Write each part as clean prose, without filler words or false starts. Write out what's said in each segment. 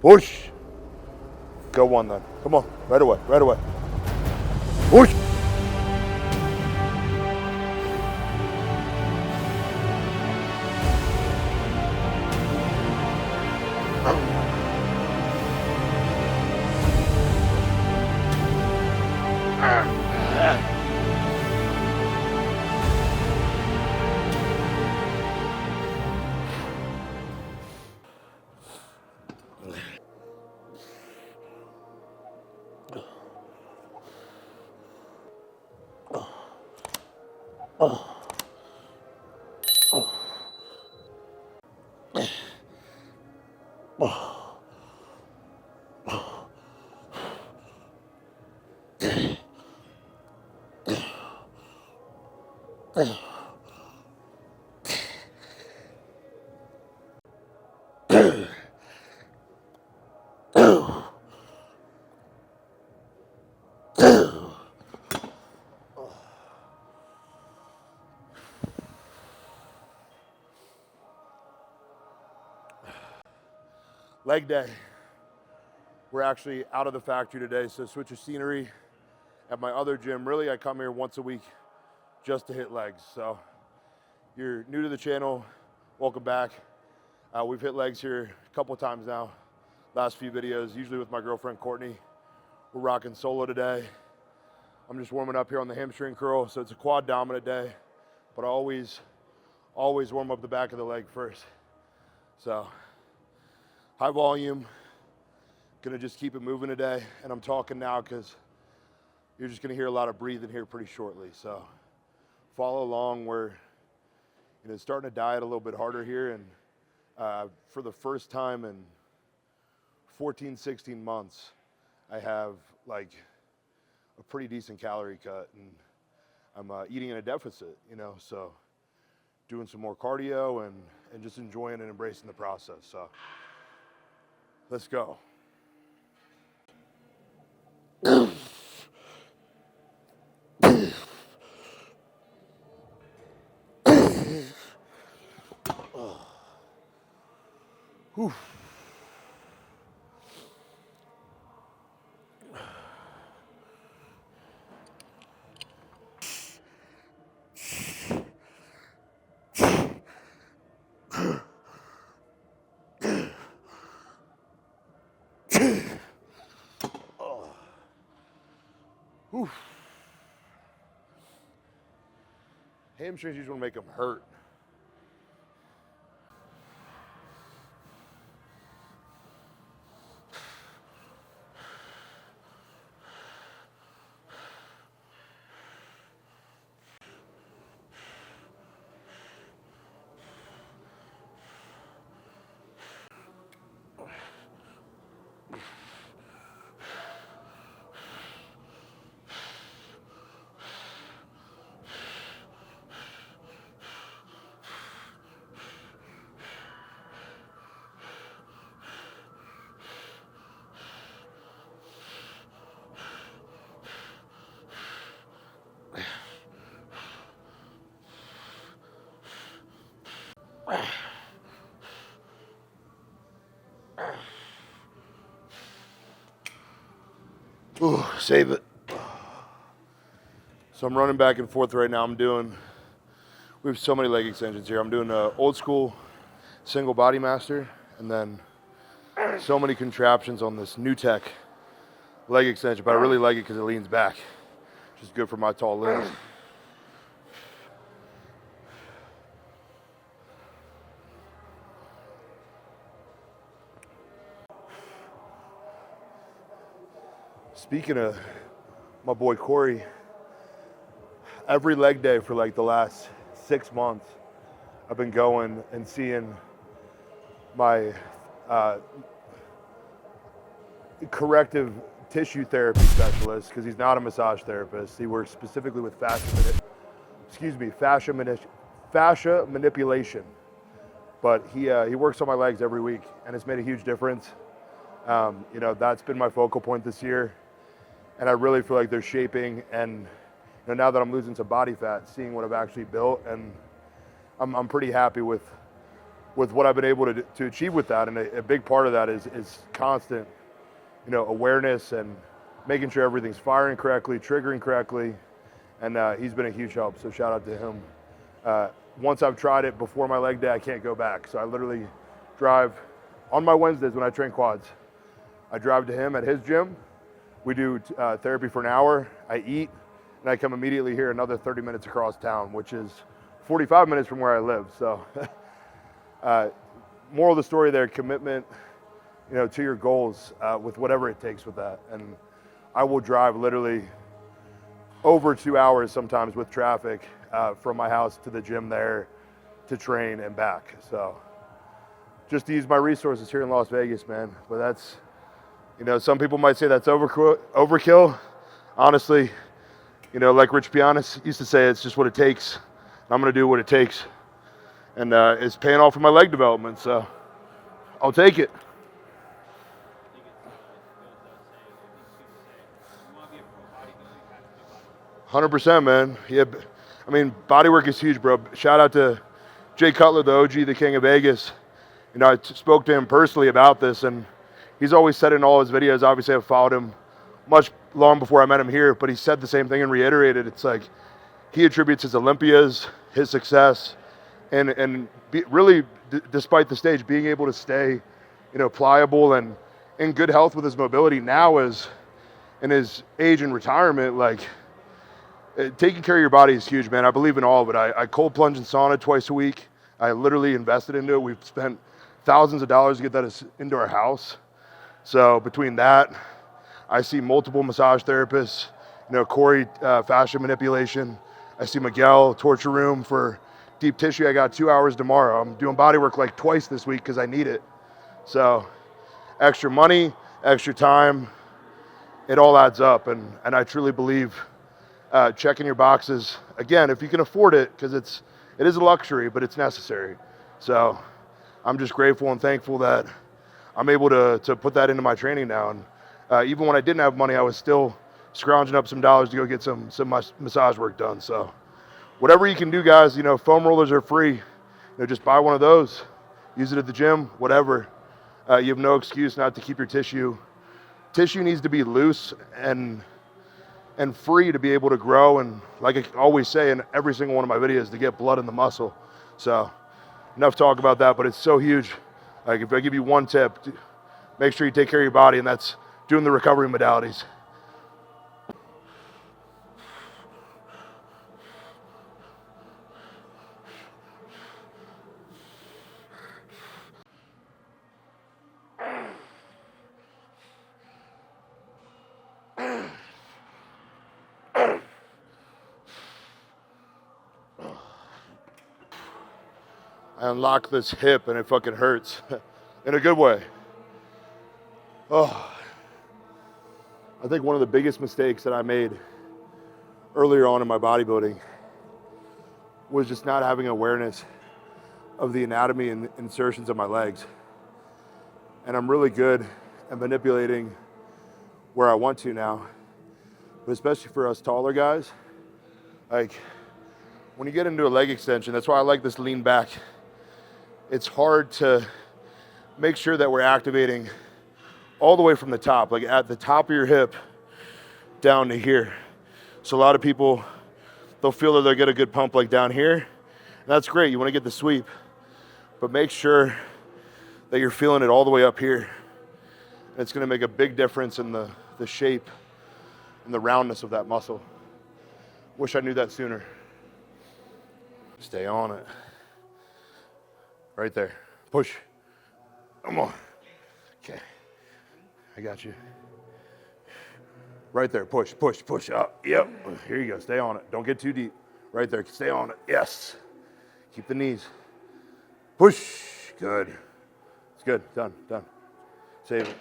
Push. Go one then. Come on, right away, right away. Push. Leg day. We're actually out of the factory today, so switch of scenery. At my other gym, really I come here once a week just to hit legs. So you're new to the channel, welcome back. We've hit legs here a couple times now, last few videos, usually with my girlfriend Courtney. We're rocking solo today. I'm just warming up here on the hamstring curl, so it's a quad dominant day, but I always warm up the back of the leg first. So high volume, gonna just keep it moving today. And I'm talking now because you're just gonna hear a lot of breathing here pretty shortly. So follow along. We're starting to diet a little bit harder here. And for the first time in 14, 16 months, I have like a pretty decent calorie cut, and I'm eating in a deficit, so doing some more cardio and just enjoying and embracing the process. So let's go. Whew. Whew. Hamstrings, you just want to make them hurt. Ooh, save it. So I'm running back and forth right now. We have so many leg extensions here. I'm doing an old school single body master, and then so many contraptions on this Newtech leg extension, but I really like it because it leans back, which is good for my tall limbs. Speaking of my boy Corey, every leg day for like the last 6 months, I've been going and seeing my corrective tissue therapy specialist, because he's not a massage therapist. He works specifically with fascia manipulation. But he works on my legs every week, and it's made a huge difference. That's been my focal point this year. And I really feel like they're shaping, and now that I'm losing some body fat, seeing what I've actually built, and I'm pretty happy with with what I've been able to achieve with that. And a big part of that is constant, awareness and making sure everything's firing correctly, triggering correctly. And he's been a huge help, so shout out to him. Once I've tried it before my leg day, I can't go back. So I literally drive on my Wednesdays when I train quads. I drive to him at his gym. We do therapy for an hour. I eat, and I come immediately here another 30 minutes across town, which is 45 minutes from where I live. So moral of the story there, commitment, to your goals with whatever it takes with that. And I will drive literally over 2 hours sometimes with traffic from my house to the gym there to train and back. So just to use my resources here in Las Vegas, man. But that's, some people might say that's overkill. Honestly, like Rich Pianis used to say, it's just what it takes. I'm going to do what it takes. And it's paying off for my leg development, so I'll take it. "100%, man. Yeah, I mean, bodywork is huge, bro. Shout out to Jay Cutler, the OG, the King of Vegas. I spoke to him personally about this, and he's always said in all his videos, obviously I've followed him much long before I met him here, but he said the same thing and reiterated. It's like he attributes his Olympias, his success, and really, despite the stage, being able to stay, pliable and in good health with his mobility now as in his age and retirement, like, taking care of your body is huge, man. I believe in all of it. I cold plunge in sauna twice a week. I literally invested into it. We've spent thousands of dollars to get that into our house. So between that, I see multiple massage therapists, Corey, fascia manipulation. I see Miguel, torture room for deep tissue. I got 2 hours tomorrow. I'm doing body work like twice this week because I need it. So extra money, extra time, it all adds up. And I truly believe checking your boxes, again, if you can afford it, because it is a luxury, but it's necessary. So I'm just grateful and thankful that I'm able to put that into my training now. And even when I didn't have money, I was still scrounging up some dollars to go get some massage work done. So whatever you can do, guys, foam rollers are free. Just buy one of those, use it at the gym, whatever. You have no excuse not to keep your tissue. Tissue needs to be loose and free to be able to grow, and like I always say in every single one of my videos, to get blood in the muscle. So enough talk about that, but it's so huge. Like, if I give you one tip, make sure you take care of your body, and that's doing the recovery modalities. I unlock this hip and it fucking hurts in a good way. Oh, I think one of the biggest mistakes that I made earlier on in my bodybuilding was just not having awareness of the anatomy and insertions of my legs. And I'm really good at manipulating where I want to now, but especially for us taller guys, like when you get into a leg extension, that's why I like this lean back. It's hard to make sure that we're activating all the way from the top, like at the top of your hip down to here. So a lot of people, they'll feel that they'll get a good pump like down here. And that's great, you wanna get the sweep, but make sure that you're feeling it all the way up here. And it's gonna make a big difference in the shape and the roundness of that muscle. Wish I knew that sooner. Stay on it. Right there. Push. Come on. Okay. I got you. Right there. Push, push, push up. Yep. Here you go. Stay on it. Don't get too deep. Right there. Stay on it. Yes. Keep the knees. Push. Good. It's good. Done. Done. Save it.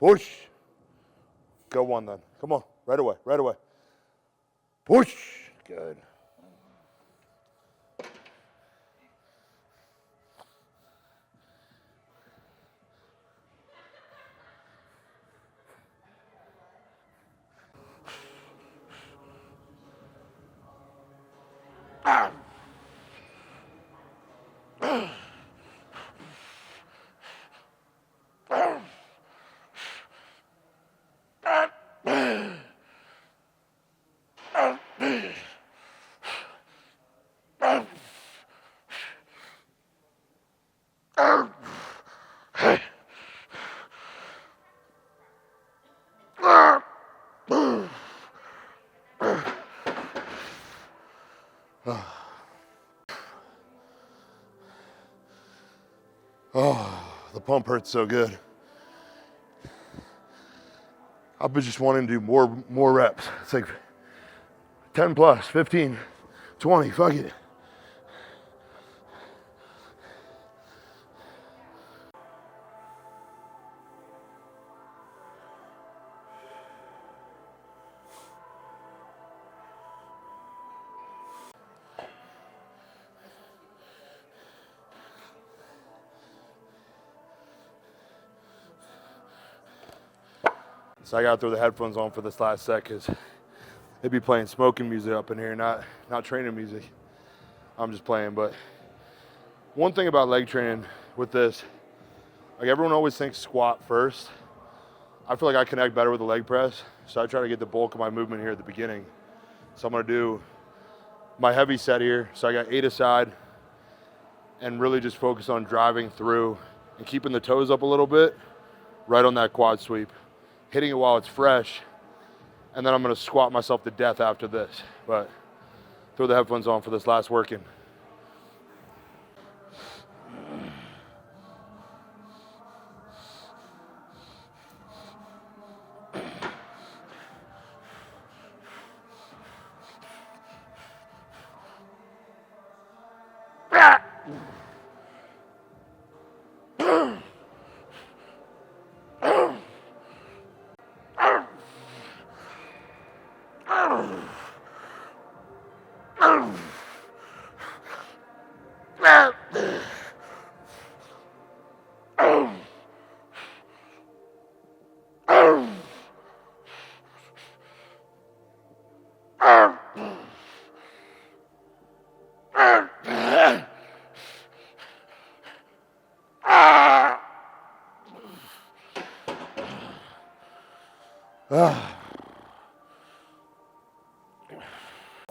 Push. Go one then. Come on, right away, right away. Push. Good. Oh, the pump hurts so good. I've been just wanting to do more reps. It's like 10 plus, 15, 20, fuck it. So I gotta throw the headphones on for this last set because they'd be playing smoking music up in here, not training music. I'm just playing. But one thing about leg training with this, like everyone always thinks squat first. I feel like I connect better with the leg press, so I try to get the bulk of my movement here at the beginning. So I'm gonna do my heavy set here. So I got 8 aside and really just focus on driving through and keeping the toes up a little bit right on that quad sweep. Hitting it while it's fresh, and then I'm gonna squat myself to death after this. But throw the headphones on for this last working.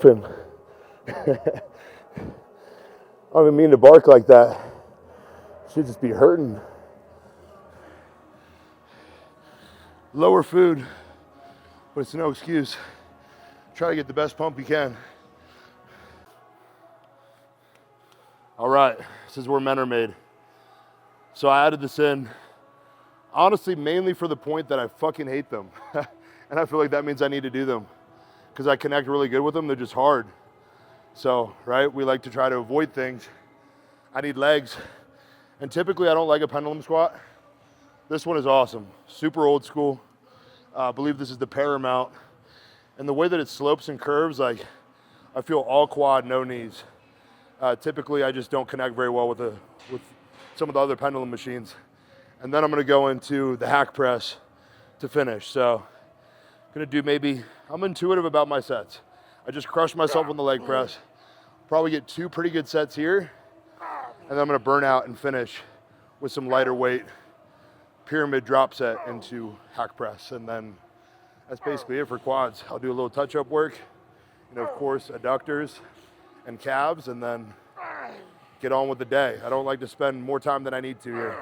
Him. I don't even mean to bark like that. Should just be hurting. Lower food, but it's no excuse. Try to get the best pump you can. All right, this is where men are made. So I added this in, honestly, mainly for the point that I fucking hate them. And I feel like that means I need to do them because I connect really good with them. They're just hard. So, right, we like to try to avoid things. I need legs. And typically I don't like a pendulum squat. This one is awesome. Super old school. I believe this is the Paramount. And the way that it slopes and curves, like I feel all quad, no knees. Typically I just don't connect very well with some of the other pendulum machines. And then I'm gonna go into the hack press to finish. So gonna do I'm intuitive about my sets. I just crush myself on the leg press. Probably get 2 pretty good sets here. And then I'm gonna burn out and finish with some lighter weight pyramid drop set into hack press. And then that's basically it for quads. I'll do a little touch-up work, of course, adductors and calves, and then get on with the day. I don't like to spend more time than I need to here.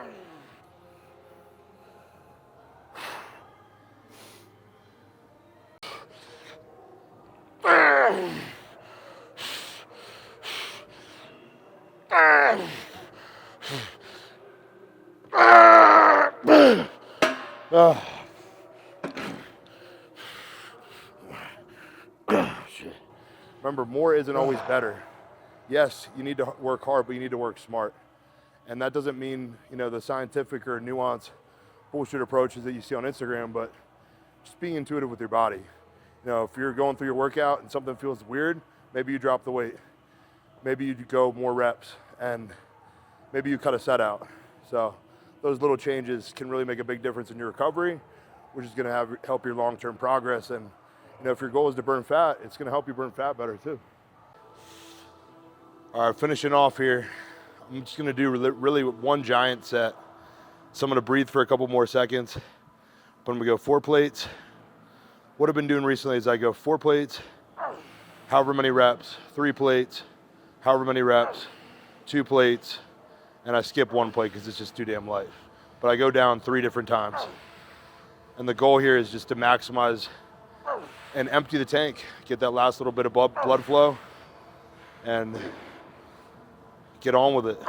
Remember, more isn't always better. Yes, you need to work hard, but you need to work smart. And that doesn't mean, the scientific or nuance bullshit approaches that you see on Instagram, but just being intuitive with your body. You know, if you're going through your workout and something feels weird, maybe you drop the weight. Maybe you go more reps, and maybe you cut a set out. So those little changes can really make a big difference in your recovery, which is gonna help your long-term progress. And you know, if your goal is to burn fat, it's gonna help you burn fat better too. All right, finishing off here, I'm just gonna do really one giant set. So I'm gonna breathe for a couple more seconds, but I'm gonna go 4 plates. What I've been doing recently is I go 4 plates, however many reps, 3 plates, however many reps, 2 plates, and I skip 1 plate because it's just too damn light. But I go down 3 different times. And the goal here is just to maximize and empty the tank, get that last little bit of blood flow, and get on with it.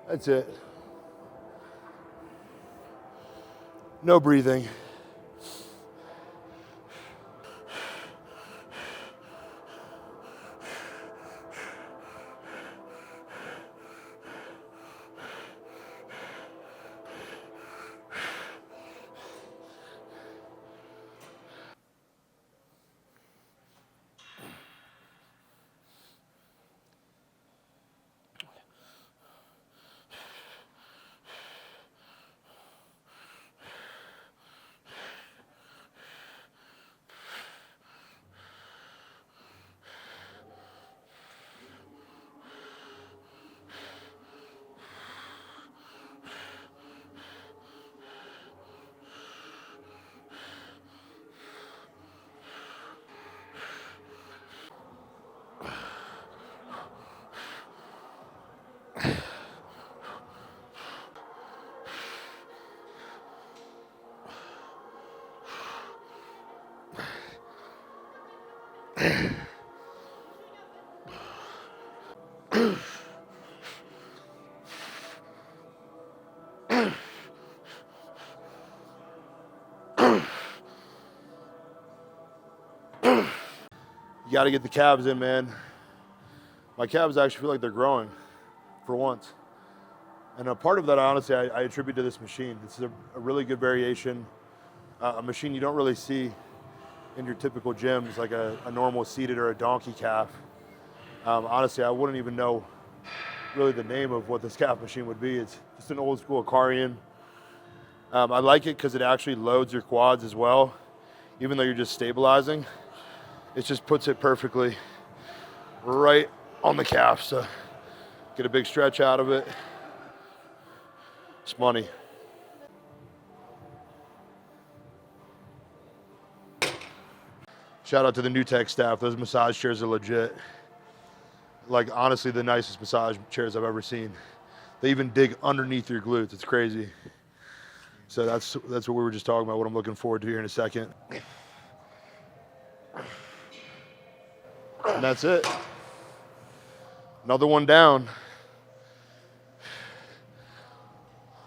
That's it. No breathing. You got to get the calves in, man. My calves actually feel like they're growing for once. And a part of that, honestly, I attribute to this machine. This is a really good variation, a machine you don't really see in your typical gyms, like a normal seated or a donkey calf. Honestly, I wouldn't even know really the name of what this calf machine would be. It's just an old school Akarian. I like it because it actually loads your quads as well, even though you're just stabilizing. It just puts it perfectly right on the calf, so get a big stretch out of it. It's money. Shout out to the Newtech staff. Those massage chairs are legit. Like, honestly, the nicest massage chairs I've ever seen. They even dig underneath your glutes. It's crazy. So that's what we were just talking about, what I'm looking forward to here in a second. And that's it. Another one down.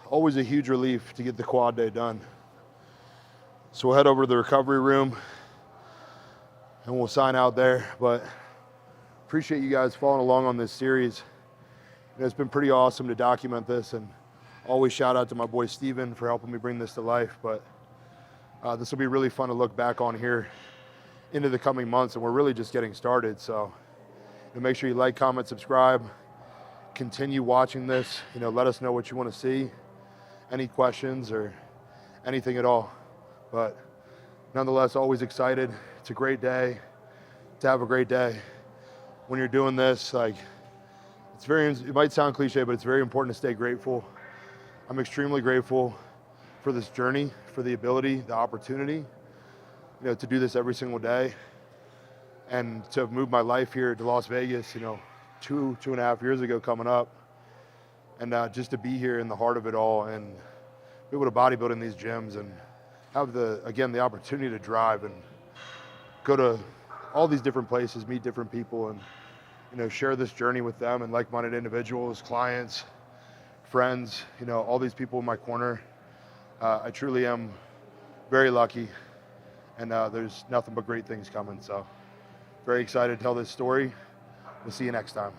Always a huge relief to get the quad day done. So we'll head over to the recovery room and we'll sign out there. But appreciate you guys following along on this series. It's been pretty awesome to document this, and always shout out to my boy Steven for helping me bring this to life. But this will be really fun to look back on here into the coming months, and we're really just getting started. So make sure you like, comment, subscribe, continue watching this. Let us know what you want to see, any questions or anything at all. But nonetheless, always excited. It's a great day to have a great day. When you're doing this, it might sound cliche, but it's very important to stay grateful. I'm extremely grateful for this journey, for the ability, the opportunity, to do this every single day, and to have moved my life here to Las Vegas, 2.5 years ago coming up, and just to be here in the heart of it all and be able to bodybuild in these gyms and have the opportunity to drive and go to all these different places, meet different people, and share this journey with them and like-minded individuals, clients, friends, all these people in my corner. I truly am very lucky, and there's nothing but great things coming. So very excited to tell this story. We'll see you next time.